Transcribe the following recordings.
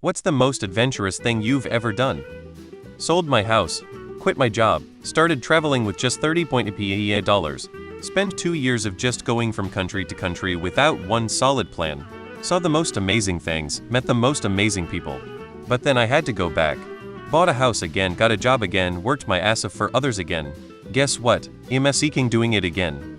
What's the most adventurous thing you've ever done? Sold my house, quit my job, started traveling with just $30 spent 2 years of just going from country to country without one solid plan, saw the most amazing things, met the most amazing people. But then I had to go back. Bought a house again, got a job again, worked my ass off for others again. Guess what? I'm seeking doing it again.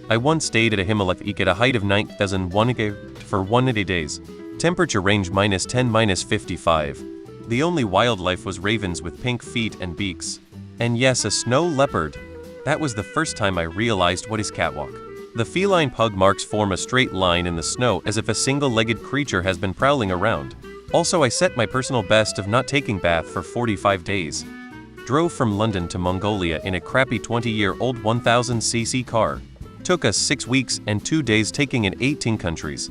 I once stayed at a Himalaya at a height of 9,001 for 180 days. Temperature range -10 -55. The only wildlife was ravens with pink feet and beaks. And yes, a snow leopard. That was the first time I realized what is catwalk. The feline pug marks form a straight line in the snow as if a single-legged creature has been prowling around. Also, I set my personal best of not taking bath for 45 days. Drove from London to Mongolia in a crappy 20-year-old 1000cc car. Took us 6 weeks and 2 days taking in 18 countries.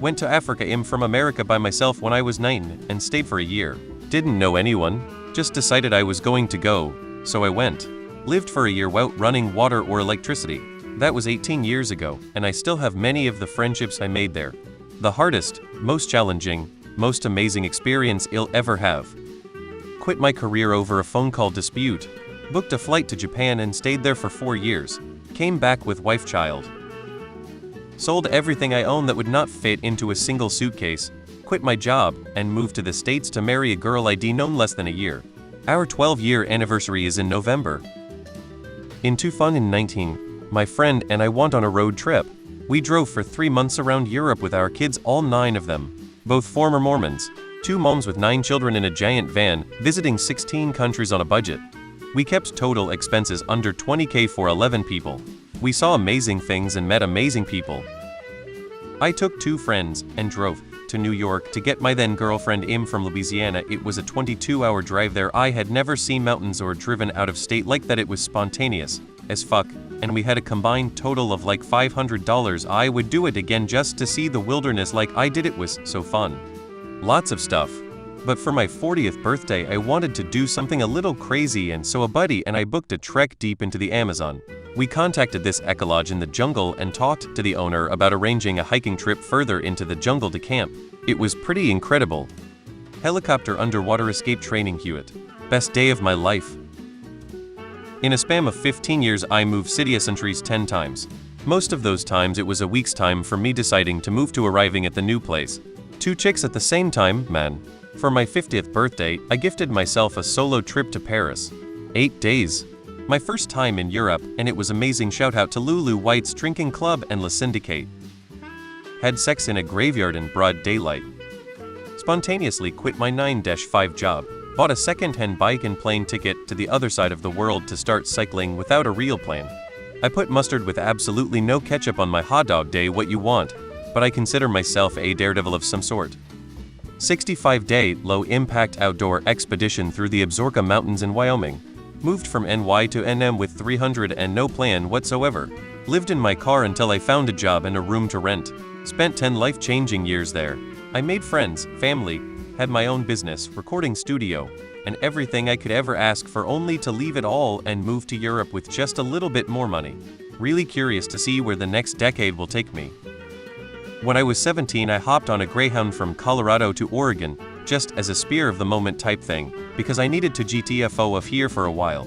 Went to Africa. I'm from America by myself when I was 9 and stayed for a year. Didn't know anyone, just decided I was going to go, so I went. Lived for a year without running water or electricity. That was 18 years ago, and I still have many of the friendships I made there. The hardest, most challenging, most amazing experience I'll ever have. Quit my career over a phone call dispute. Booked a flight to Japan and stayed there for 4 years. Came back with wife-child. Sold everything I own that would not fit into a single suitcase, quit my job, and moved to the States to marry a girl I'd known less than a year. Our 12-year anniversary is in November. In 2019, my friend and I went on a road trip. We drove for 3 months around Europe with our kids, all 9 of them, both former Mormons. 2 moms with 9 children in a giant van, visiting 16 countries on a budget. We kept total expenses under $20K for 11 people. We saw amazing things and met amazing people. I took 2 friends and drove to New York to get my then girlfriend Im from Louisiana. It was a 22-hour drive there. I had never seen mountains or driven out of state like that. It was spontaneous as fuck, and we had a combined total of like $500. I would do it again just to see the wilderness like I did. It was so fun. Lots of stuff. But for my 40th birthday I wanted to do something a little crazy, and so a buddy and I booked a trek deep into the Amazon. We contacted this ecolodge in the jungle and talked to the owner about arranging a hiking trip further into the jungle to camp. It was pretty incredible. Helicopter underwater escape training Hewitt. Best day of my life. In a span of 15 years I moved city centuries 10 times. Most of those times it was a week's time from me deciding to move to arriving at the new place. 2 chicks at the same time, man. For my 50th birthday, I gifted myself a solo trip to Paris. 8 days. My first time in Europe, and it was amazing. Shout out to Lulu White's Drinking Club and Le Syndicate. Had sex in a graveyard in broad daylight. Spontaneously quit my 9-5 job. Bought a second-hand bike and plane ticket to the other side of the world to start cycling without a real plan. I put mustard with absolutely no ketchup on my hot dog day. What you want, but I consider myself a daredevil of some sort. 65-day, low-impact outdoor expedition through the Absaroka Mountains in Wyoming. Moved from NY to NM with 300 and no plan whatsoever. Lived in my car until I found a job and a room to rent. Spent 10 life-changing years there. I made friends, family, had my own business, recording studio, and everything I could ever ask for, only to leave it all and move to Europe with just a little bit more money. Really curious to see where the next decade will take me. When I was 17 I hopped on a Greyhound from Colorado to Oregon, just as a spear of the moment type thing, because I needed to GTFO of here for a while.